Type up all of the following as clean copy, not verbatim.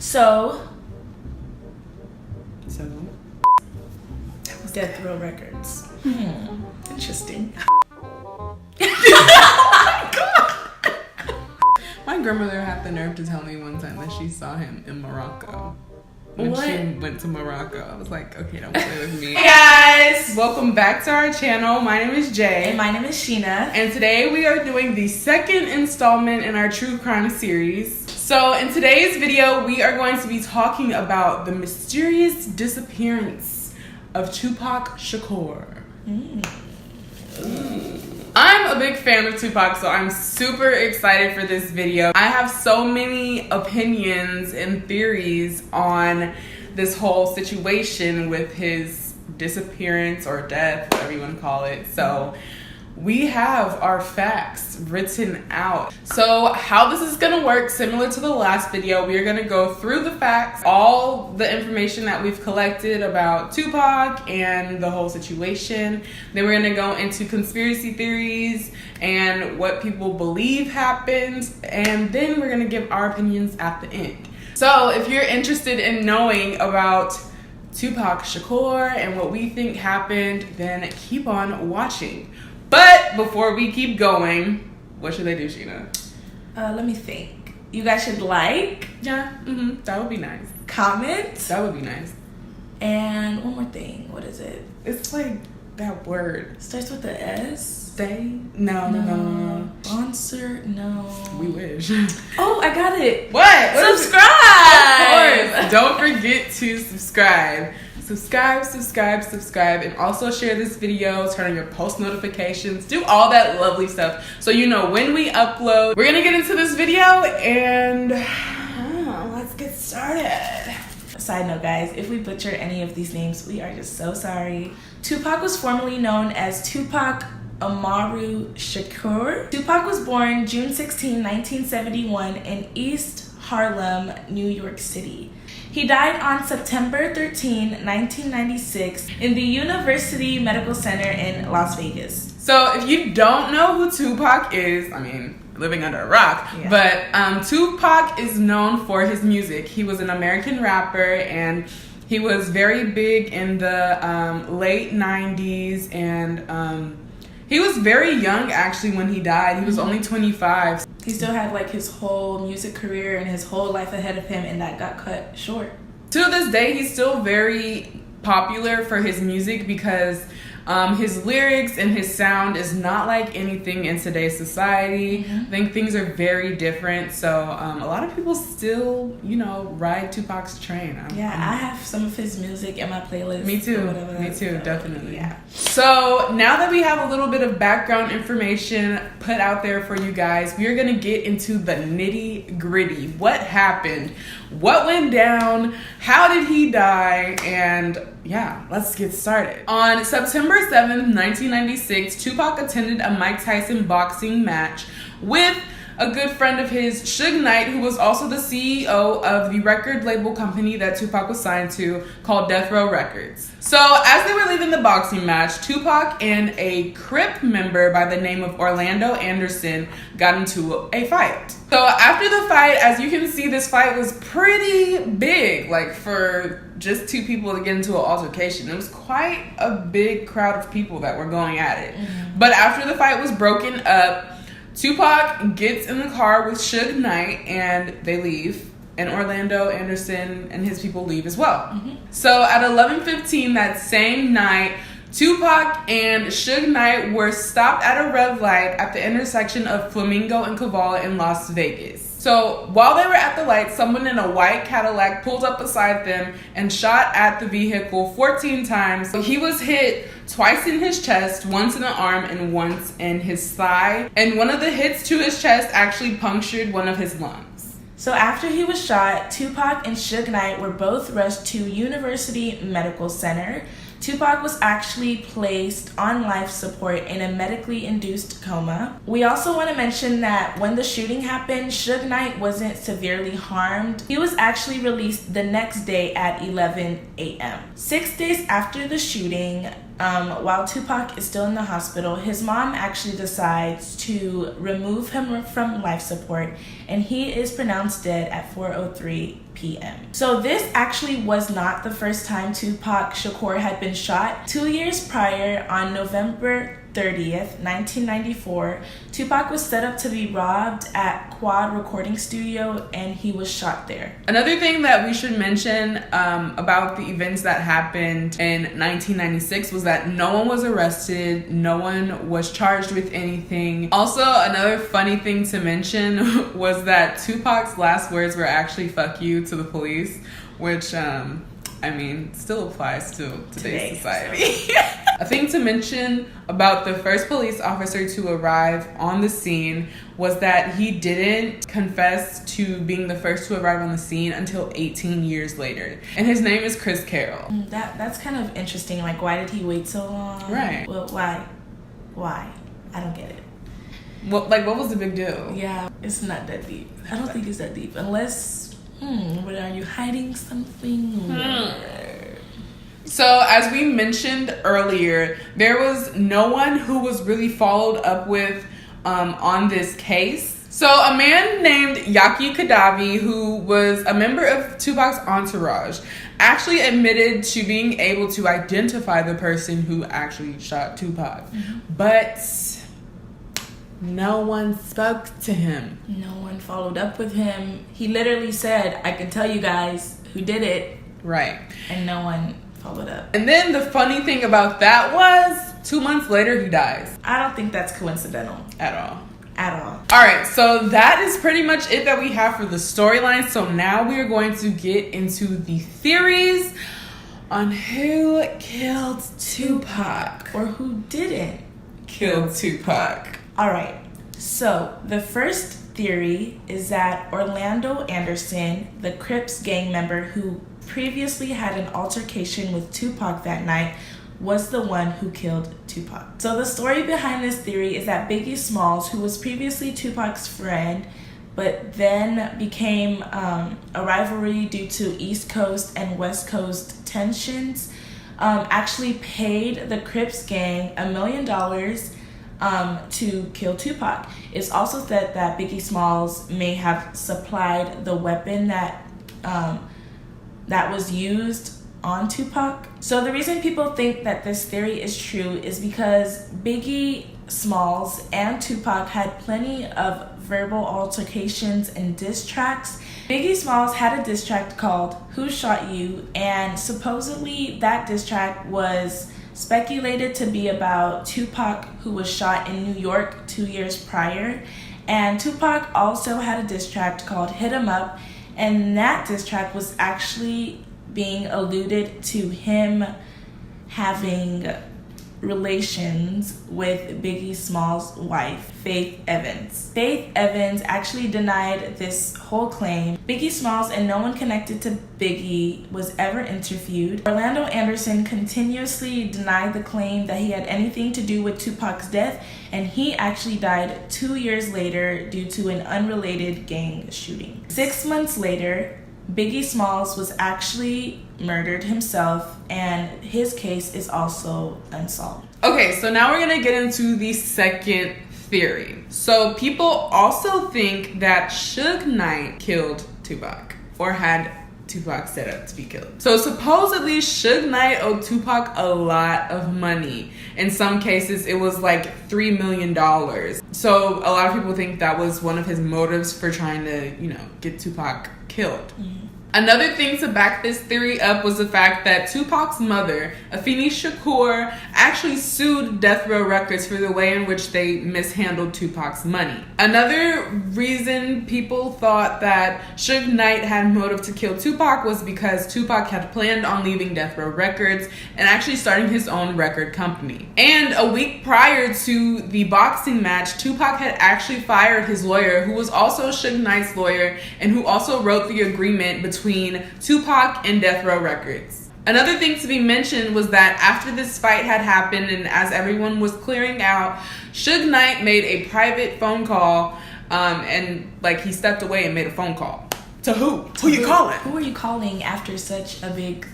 So that was Death Row Records. Interesting. My grandmother had the nerve to tell me one time that she saw him in Morocco. When What? she went to Morocco. I was like, okay, don't play with me. Hey guys! Welcome back to our channel. My name is Jay. And my name is Shina. And today we are doing the second installment in our true crime series. So in today's video, we are going to be talking about the mysterious disappearance of Tupac Shakur. I'm a big fan of Tupac, so I'm super excited for this video. I have so many opinions and theories on this whole situation with his disappearance or death, whatever you want to call it. So we have our facts written out. So how this is gonna work, similar to the last video, we are gonna go through the facts, all the information that we've collected about Tupac and the whole situation. Then we're gonna go into conspiracy theories and what people believe happened, and then we're gonna give our opinions at the end. So if you're interested in knowing about Tupac Shakur and what we think happened, then keep on watching. But before we keep going, what should they do, Shina? Let me think. You guys should like, That would be nice. comment, That would be nice. and one more thing. What is it? It's like that word. Starts with the S? Stay? No. Sponsor? No. We wish. Oh, I got it. What? Subscribe! Of course. Don't forget to subscribe. Subscribe, and also share this video, turn on your post notifications, do all that lovely stuff so you know when we upload. We're gonna get into this video and let's get started. Side note, guys, if we butcher any of these names, we are just so sorry. Tupac was formerly known as Tupac Amaru Shakur. Tupac was born June 16, 1971 in East Harlem, New York City. He died on September 13, 1996 in the University Medical Center in Las Vegas. So if you don't know who Tupac is, I mean, living under a rock, but Tupac is known for his music. He was an American rapper, and he was very big in the late 90s, and he was very young actually when he died. He was only 25. He still had like his whole music career and his whole life ahead of him, and that got cut short. To this day, he's still very popular for his music because his lyrics and his sound is not like anything in today's society. I think things are very different. So a lot of people still, ride Tupac's train. I have some of his music in my playlist. Me too. Me too, definitely. Yeah. So now that we have a little bit of background information put out there for you guys, we are going to get into the nitty gritty. What happened? What went down? How did he die? And yeah, let's get started. On September 7th, 1996, Tupac attended a Mike Tyson boxing match with a good friend of his, Suge Knight, who was also the CEO of the record label company that Tupac was signed to, called Death Row Records. So as they were leaving the boxing match, Tupac and a Crip member by the name of Orlando Anderson got into a fight. So after the fight, as you can see, this fight was pretty big, like for just two people to get into an altercation. It was quite a big crowd of people that were going at it. But after the fight was broken up, Tupac gets in the car with Suge Knight and they leave, and Orlando Anderson and his people leave as well. So at 11:15 that same night, Tupac and Suge Knight were stopped at a red light at the intersection of Flamingo and Cavala in Las Vegas. So while they were at the light, someone in a white Cadillac pulled up beside them and shot at the vehicle 14 times. So he was hit twice in his chest, once in the arm and once in his thigh. And one of the hits to his chest actually punctured one of his lungs. So after he was shot, Tupac and Suge Knight were both rushed to University Medical Center. Tupac was actually placed on life support in a medically induced coma. We also want to mention that when the shooting happened, Suge Knight wasn't severely harmed. He was actually released the next day at 11 a.m. 6 days after the shooting, while Tupac is still in the hospital, his mom actually decides to remove him from life support, and he is pronounced dead at 4:03 p.m. So this actually was not the first time Tupac Shakur had been shot. 2 years prior, on November 30th, 1994, Tupac was set up to be robbed at Quad Recording Studio, and he was shot there. Another thing that we should mention about the events that happened in 1996 was that no one was arrested, no one was charged with anything. Also, another funny thing to mention was that Tupac's last words were actually "fuck you" to the police, which still applies to today's society. A thing to mention about the first police officer to arrive on the scene was that he didn't confess to being the first to arrive on the scene until 18 years later. And his name is Chris Carroll. That's kind of interesting. Like, why did he wait so long? Right. Well, why? I don't get it. Well, like, what was the big deal? Yeah, it's not that deep. I don't think it's that deep. Unless, but are you hiding something? So, as we mentioned earlier, there was no one who was really followed up with on this case. So, a man named Yaki Kadavi, who was a member of Tupac's entourage, actually admitted to being able to identify the person who actually shot Tupac. Mm-hmm. But no one spoke to him. No one followed up with him. He literally said, "I can tell you guys who did it." Right. And no one followed up. And then the funny thing about that was 2 months later he dies. I don't think that's coincidental. At all. Alright, so that is pretty much it that we have for the storyline. So now we are going to get into the theories on who killed Tupac. Or who didn't kill Tupac. Alright, so the first theory is that Orlando Anderson, the Crips gang member who previously had an altercation with Tupac that night, was the one who killed Tupac. So the story behind this theory is that Biggie Smalls, who was previously Tupac's friend, but then became a rivalry due to East Coast and West Coast tensions, actually paid the Crips gang $1 million to kill Tupac. It's also said that Biggie Smalls may have supplied the weapon that was used on Tupac. So the reason people think that this theory is true is because Biggie Smalls and Tupac had plenty of verbal altercations and diss tracks. Biggie Smalls had a diss track called "Who Shot You?" and supposedly that diss track was speculated to be about Tupac, who was shot in New York 2 years prior. And Tupac also had a diss track called "Hit 'Em Up," and that diss track was actually being alluded to him having relations with Biggie Smalls' wife, Faith Evans. Faith Evans actually denied this whole claim. Biggie Smalls and no one connected to Biggie was ever interviewed. Orlando Anderson continuously denied the claim that he had anything to do with Tupac's death, and he actually died 2 years later due to an unrelated gang shooting. 6 months later, Biggie Smalls was actually murdered himself, and his case is also unsolved. Okay, so now we're gonna get into the second theory. So people also think that Suge Knight killed Tupac, or had Tupac set up to be killed. So supposedly Suge Knight owed Tupac a lot of money. In some cases it was like $3 million. So a lot of people think that was one of his motives for trying to, get Tupac killed. Mm-hmm. Another thing to back this theory up was the fact that Tupac's mother, Afeni Shakur, actually sued Death Row Records for the way in which they mishandled Tupac's money. Another reason people thought that Suge Knight had motive to kill Tupac was because Tupac had planned on leaving Death Row Records and actually starting his own record company. And a week prior to the boxing match, Tupac had actually fired his lawyer, who was also Suge Knight's lawyer and who also wrote the agreement between Tupac and Death Row Records. Another thing to be mentioned was that after this fight had happened and as everyone was clearing out, Suge Knight made a private phone call and he stepped away and made a phone call. To who? Who you calling? Who are you calling after such a big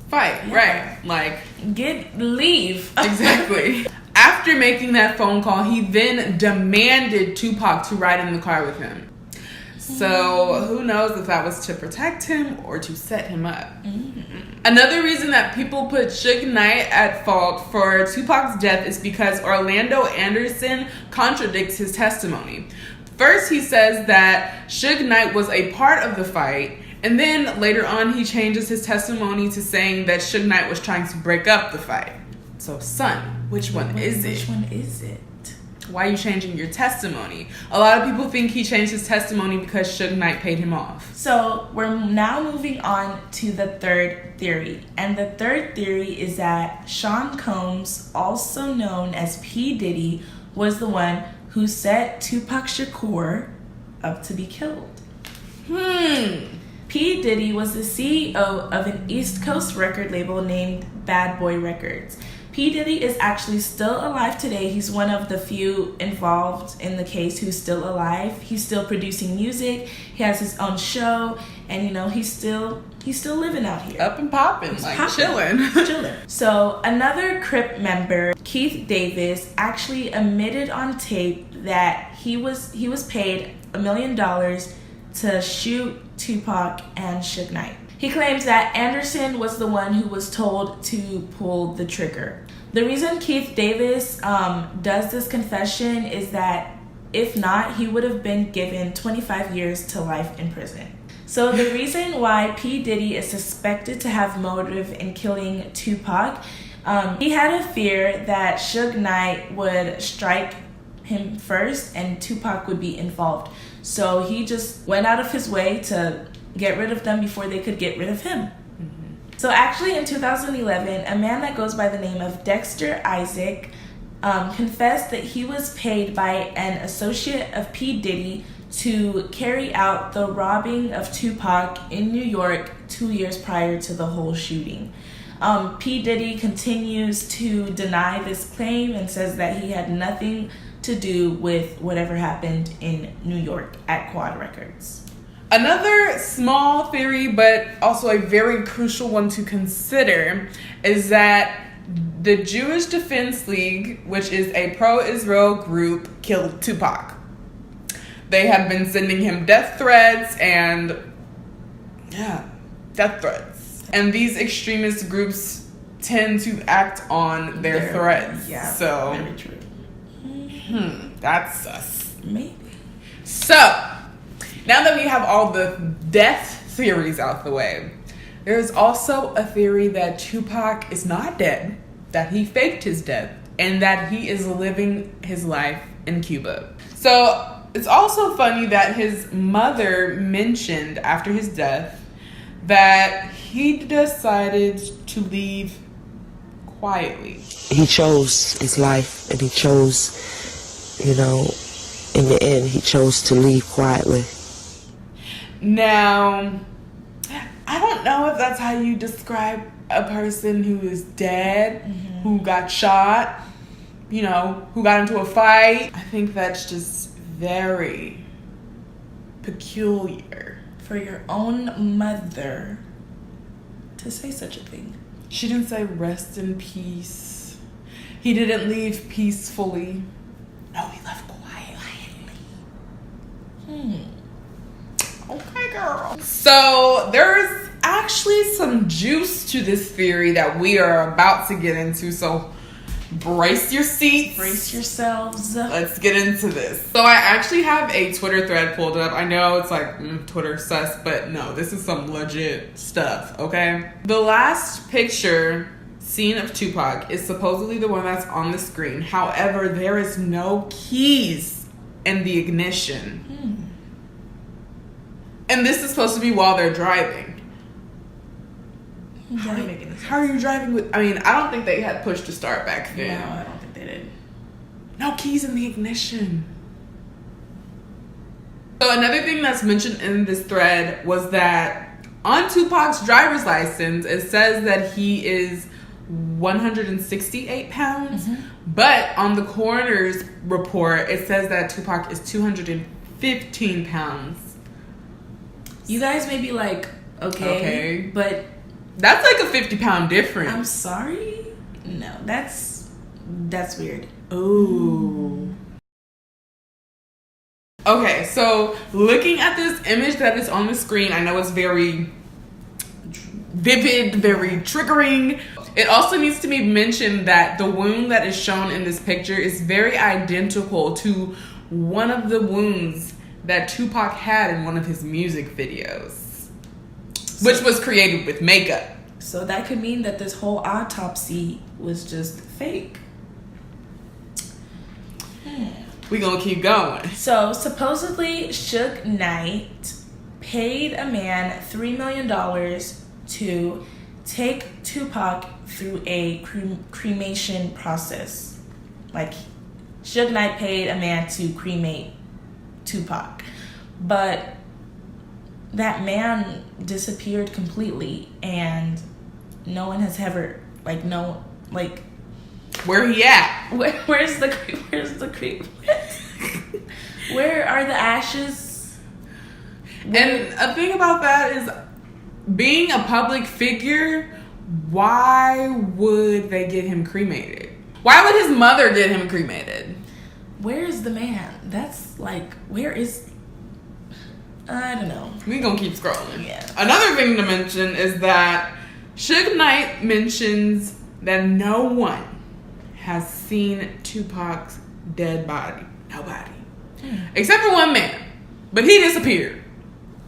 fight? Yeah. Right. Leave. Exactly. After making that phone call, he then demanded Tupac to ride in the car with him. So who knows if that was to protect him or to set him up. Another reason that people put Suge Knight at fault for Tupac's death is because Orlando Anderson contradicts his testimony. First, he says that Suge Knight was a part of the fight, and then later on he changes his testimony to saying that Suge Knight was trying to break up the fight. So, son, which one is it? Which one is it? Why are you changing your testimony? A lot of people think he changed his testimony because Suge Knight paid him off. So we're now moving on to the third theory. And the third theory is that Sean Combs, also known as P. Diddy, was the one who set Tupac Shakur up to be killed. P. Diddy was the CEO of an East Coast record label named Bad Boy Records. P. Diddy is actually still alive today. He's one of the few involved in the case who's still alive. He's still producing music. He has his own show, and he's still living out here. Up and popping, chilling. Chilling. So another Crip member, Keith Davis, actually admitted on tape that he was paid $1 million to shoot Tupac and Suge Knight. He claims that Anderson was the one who was told to pull the trigger. The reason Keith Davis does this confession is that if not, he would have been given 25 years to life in prison. So the reason why P. Diddy is suspected to have motive in killing Tupac, he had a fear that Suge Knight would strike him first and Tupac would be involved. So he just went out of his way to get rid of them before they could get rid of him. So actually in 2011, a man that goes by the name of Dexter Isaac confessed that he was paid by an associate of P. Diddy to carry out the robbing of Tupac in New York 2 years prior to the whole shooting. P. Diddy continues to deny this claim and says that he had nothing to do with whatever happened in New York at Quad Records. Another small theory, but also a very crucial one to consider, is that the Jewish Defense League, which is a pro-Israel group, killed Tupac. They had been sending him death threats and And these extremist groups tend to act on their threats. Yeah, so very true. That's sus. Maybe. So, now that we have all the death theories out the way, there's also a theory that Tupac is not dead, that he faked his death, and that he is living his life in Cuba. So, it's also funny that his mother mentioned after his death that he decided to leave quietly. He chose his life, and he chose, in the end, he chose to leave quietly. Now, I don't know if that's how you describe a person who is dead, who got shot, who got into a fight. I think that's just very peculiar. For your own mother to say such a thing. She didn't say rest in peace. He didn't leave peacefully. No, he left quietly. Okay, girl. So there's actually some juice to this theory that we are about to get into. So brace your seats. Brace yourselves. Let's get into this. So I actually have a Twitter thread pulled up. I know it's like Twitter sus, but no, this is some legit stuff, okay? The last picture seen of Tupac is supposedly the one that's on the screen. However, there is no keys in the ignition. And this is supposed to be while they're driving. How are you driving with... I mean, I don't think they had push to start back then. No, I don't think they did. No keys in the ignition. So another thing that's mentioned in this thread was that on Tupac's driver's license, it says that he is 168 pounds. But on the coroner's report, it says that Tupac is 215 pounds. You guys may be like, okay. But... that's like a 50-pound difference. I'm sorry? No, that's weird. Ooh. Okay, so looking at this image that is on the screen, I know it's very vivid, very triggering. It also needs to be mentioned that the wound that is shown in this picture is very identical to one of the wounds that Tupac had in one of his music videos, which was created with makeup. So that could mean that this whole autopsy was just fake. We gonna keep going. So supposedly Suge Knight paid a man $3 million to take Tupac through a cremation process. Like, Suge Knight paid a man to cremate Tupac. But that man disappeared completely, and no one has ever, where he at? Where's the where are the ashes? And a thing about that is, being a public figure, why would they get him cremated? Why would his mother get him cremated? Where is the man? That's like, where is... I don't know. We gonna keep scrolling. Yeah. Another thing to mention is that Suge Knight mentions that no one has seen Tupac's dead body. Nobody. Except for one man. But he disappeared.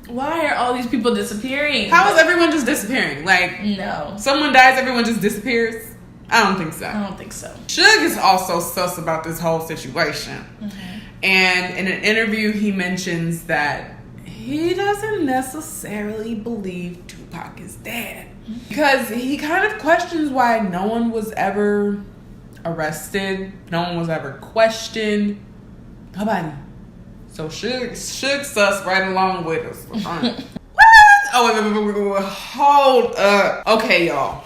Why are all these people disappearing? How is everyone just disappearing? Like, no. Someone dies, everyone just disappears? I don't think so. I don't think so. Suge is also sus about this whole situation. Mm-hmm. And in an interview, he mentions that he doesn't necessarily believe Tupac is dead. Because he kind of questions why no one was ever arrested. No one was ever questioned. Nobody. So Suge sus right along with us. What? Oh, wait, hold up. Okay, y'all.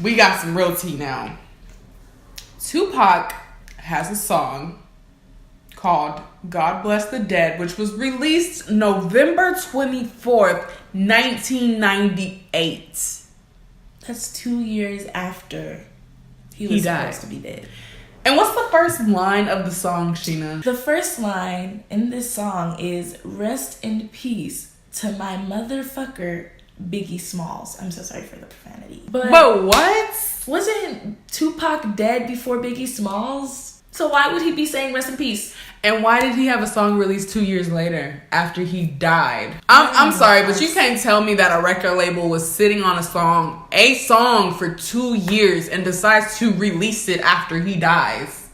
We got some real tea now. Tupac has a song called God Bless the Dead, which was released November 24th, 1998. That's 2 years after he was supposed to be dead. And what's the first line of the song, Shina? The first line in this song is, "Rest in peace to my motherfucker, Biggie Smalls." I'm so sorry for the profanity. But what? Wasn't Tupac dead before Biggie Smalls? So why would he be saying rest in peace? And why did he have a song released 2 years later after he died? I'm sorry, but you can't tell me that a record label was sitting on a song for 2 years and decides to release it after he dies.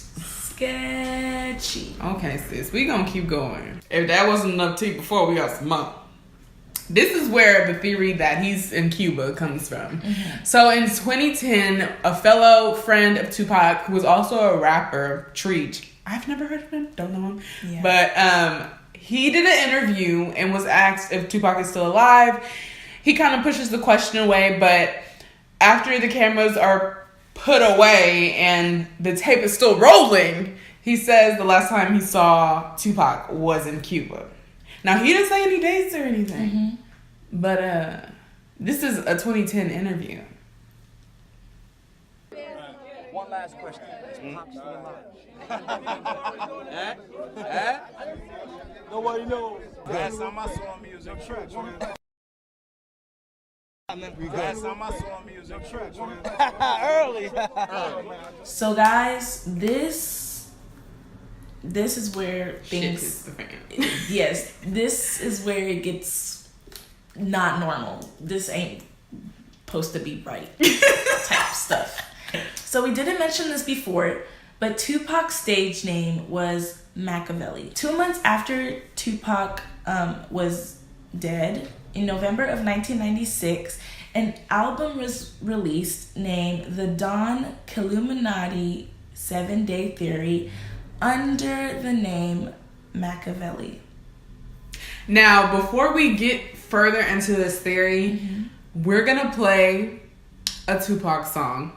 Sketchy. Okay, sis, we gonna keep going. If that wasn't enough tea before, we got some more. This is where the theory that he's in Cuba comes from. Mm-hmm. So in 2010, a fellow friend of Tupac, who was also a rapper, Treach, I've never heard of him, don't know him. Yeah. But he did an interview and was asked if Tupac is still alive. He kind of pushes the question away, but after the cameras are put away and the tape is still rolling, he says the last time he saw Tupac was in Cuba. Now, he didn't say any dates or anything, mm-hmm. but this is a 2010 interview. One last question. Is Pac still alive? Nobody knows. Last time I saw him, he was in church. Last time I saw him, he was in church. Early. So, guys, this is where things... Shit hits the fan. Yes, this is where it gets not normal. This ain't supposed to be right type stuff. So we didn't mention this before, but Tupac's stage name was Machiavelli. 2 months after Tupac was dead, in November of 1996, an album was released named The Don Killuminati 7-Day Theory under the name Machiavelli. Now, before we get further into this theory, mm-hmm. we're going to play a Tupac song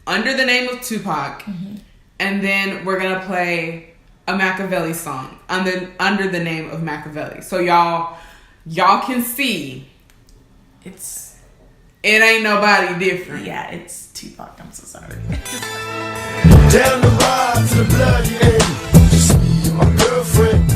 under the name of Tupac, mm-hmm. and then we're gonna play a Machiavelli song under the name of Machiavelli. So y'all can see it ain't nobody different. Yeah, it's Tupac. I'm so sorry. Down the ride to the bloody end. Just me and my girlfriend.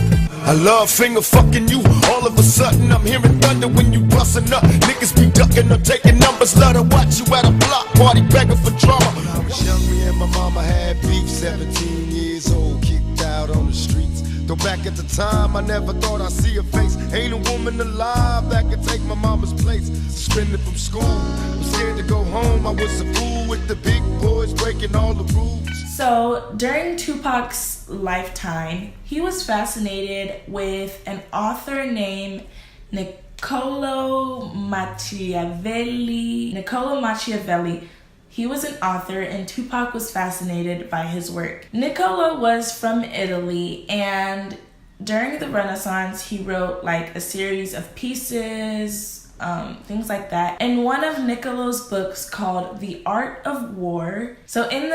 I love finger fucking you. All of a sudden I'm hearing thunder when you bustin' up. Niggas be ducking or taking numbers. Love to watch you at a block party begging for drama. When I was young, me and my mama had beef. 17 years old, kicked out on the streets. Though back at the time, I never thought I'd see her face. Ain't a woman alive that could take my mama's place. Suspended from school, I'm scared to go home. I was a fool with the big boys breaking all the rules. So during Tupac's lifetime, he was fascinated with an author named Niccolo Machiavelli. He was an author and Tupac was fascinated by his work. Niccolo was from Italy, and during the Renaissance, he wrote like a series of pieces, things like that. In one of Niccolo's books called The Art of War. So in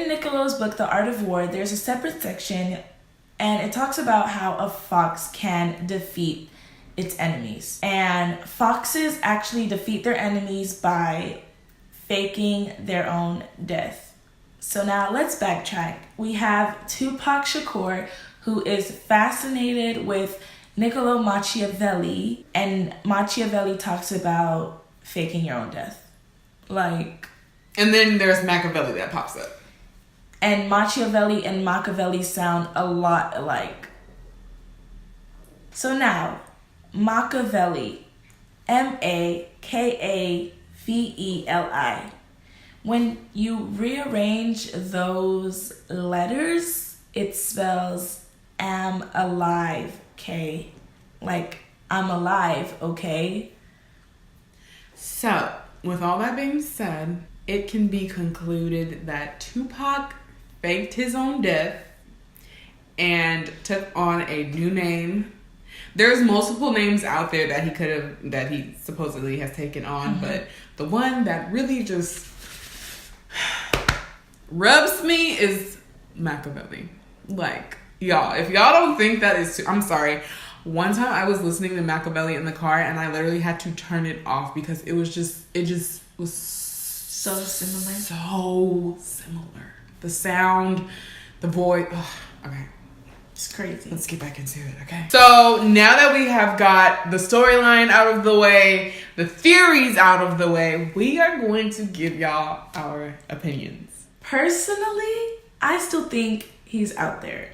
Niccolo's book, The Art of War, there's a separate section and it talks about how a fox can defeat its enemies. And foxes actually defeat their enemies by faking their own death. So now let's backtrack. We have Tupac Shakur, who is fascinated with Niccolo Machiavelli, and Machiavelli talks about faking your own death. Like, and then there's Machiavelli that pops up. And Machiavelli and Machiavelli sound a lot alike. So now, Machiavelli, Machiavelli. When you rearrange those letters, it spells am alive, okay? Like, I'm alive, okay? So, with all that being said, it can be concluded that Tupac faked his own death and took on a new name. There's multiple names out there that he supposedly has taken on, but the one that really just rubs me is Machiavelli. Like, y'all, if y'all don't think that is I'm sorry. One time I was listening to Machiavelli in the car and I literally had to turn it off because it just was so similar. So similar. The sound, the voice. Okay. It's crazy. Let's get back into it, okay? So now that we have got the storyline out of the way, the theories out of the way, we are going to give y'all our opinions. Personally, I still think he's out there.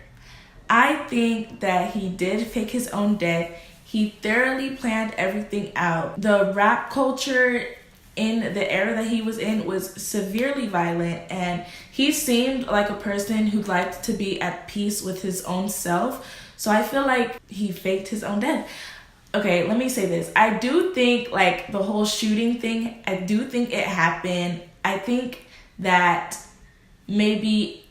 I think that he did fake his own death. He thoroughly planned everything out. The rap culture in the era that he was in was severely violent, and he seemed like a person who liked to be at peace with his own self. So I feel like he faked his own death. Okay, let me say this. I do think like the whole shooting thing, I do think it happened. I think that maybe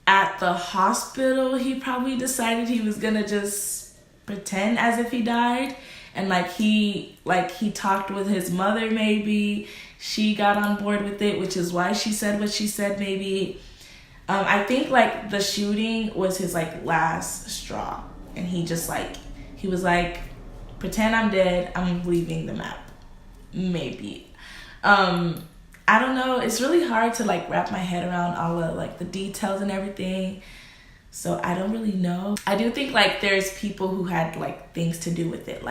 at the hospital, he probably decided he was gonna just pretend as if he died. And he talked with his mother, maybe. She got on board with it, which is why she said what she said, maybe. I think the shooting was his last straw. And he was like, pretend I'm dead, I'm leaving the map. Maybe. I don't know. It's really hard to wrap my head around all of the details and everything. So I don't really know. I do think there's people who had things to do with it.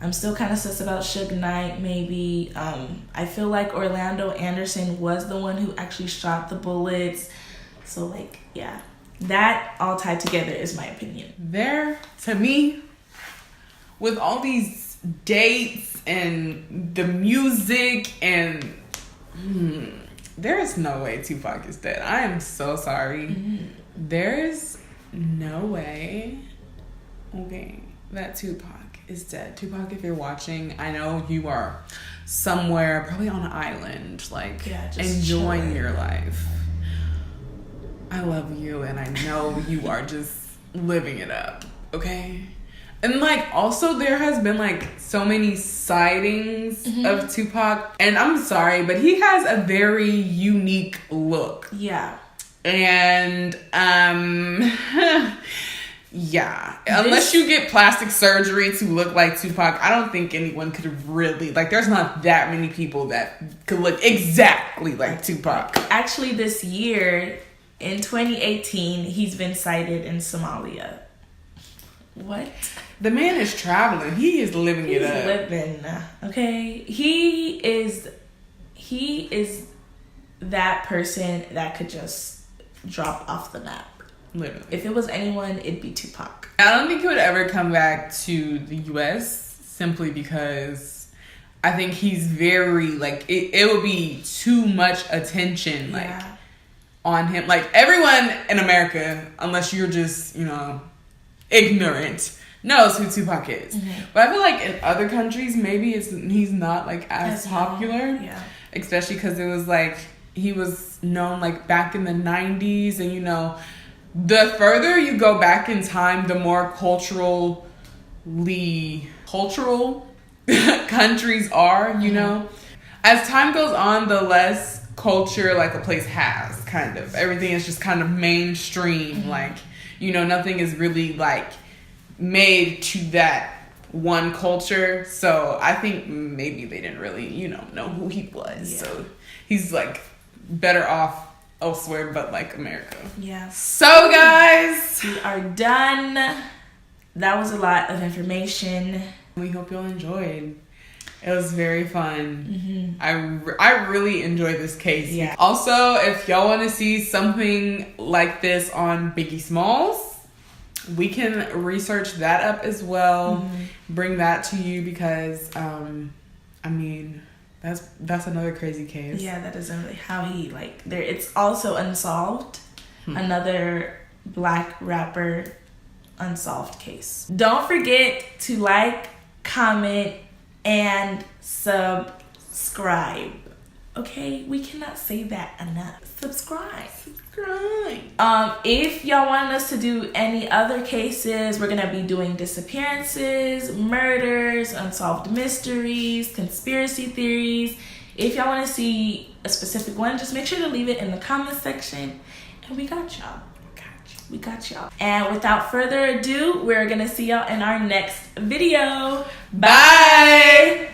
I'm still kind of sus about Suge Knight, maybe. I feel like Orlando Anderson was the one who actually shot the bullets. So yeah, that all tied together is my opinion. There, to me, with all these dates and the music and there is no way Tupac is dead. I am so sorry. Mm-hmm. There's no way, that Tupac is dead. Tupac, if you're watching, I know you are somewhere, probably on an island, just enjoying chilling. Your life. I love you, and I know you are just living it up, okay? And also there has been so many sightings of Tupac, and I'm sorry, but he has a very unique look. Yeah. And yeah, unless you get plastic surgery to look like Tupac, I don't think anyone could really there's not that many people that could look exactly like Tupac. Actually, this year in 2018, he's been sighted in Somalia. What? The man is traveling. He is living it up. He's living. Okay? He is that person that could just drop off the map. Literally. If it was anyone, it'd be Tupac. I don't think he would ever come back to the U.S. simply because I think he's very, like, it would be too much attention, like, on him. Like, everyone in America, unless you're just, you know, ignorant, knows who Tupac is. Mm-hmm. But I feel like in other countries, maybe he's not, like, as popular. Yeah. Especially because it was, like, he was known, like, back in the 90s. And, you know, the further you go back in time, the more cultural countries are, you know. As time goes on, the less culture, like, a place has, kind of. Everything is just kind of mainstream. Like, you know, nothing is really, like, made to that one culture. So I think maybe they didn't really, you know who he was. Yeah. So he's, like, better off elsewhere but, like, America. Yeah. So, guys, we are done. That was a lot of information. We hope y'all enjoyed. It was very fun. I really enjoyed this case. Yeah. Also, if y'all want to see something like this on Biggie Smalls, we can research that up as well. Bring that to you because, I mean, that's another crazy case. Yeah, that is really how he, like, there. It's also Unsolved, another black rapper unsolved case. Don't forget to like, comment, and subscribe. Okay, we cannot say that enough. Subscribe. If y'all want us to do any other cases, we're gonna be doing disappearances, murders, unsolved mysteries, conspiracy theories. If y'all want to see a specific one, just make sure to leave it in the comment section, and we got y'all. We got y'all. And without further ado, we're gonna see y'all in our next video. Bye.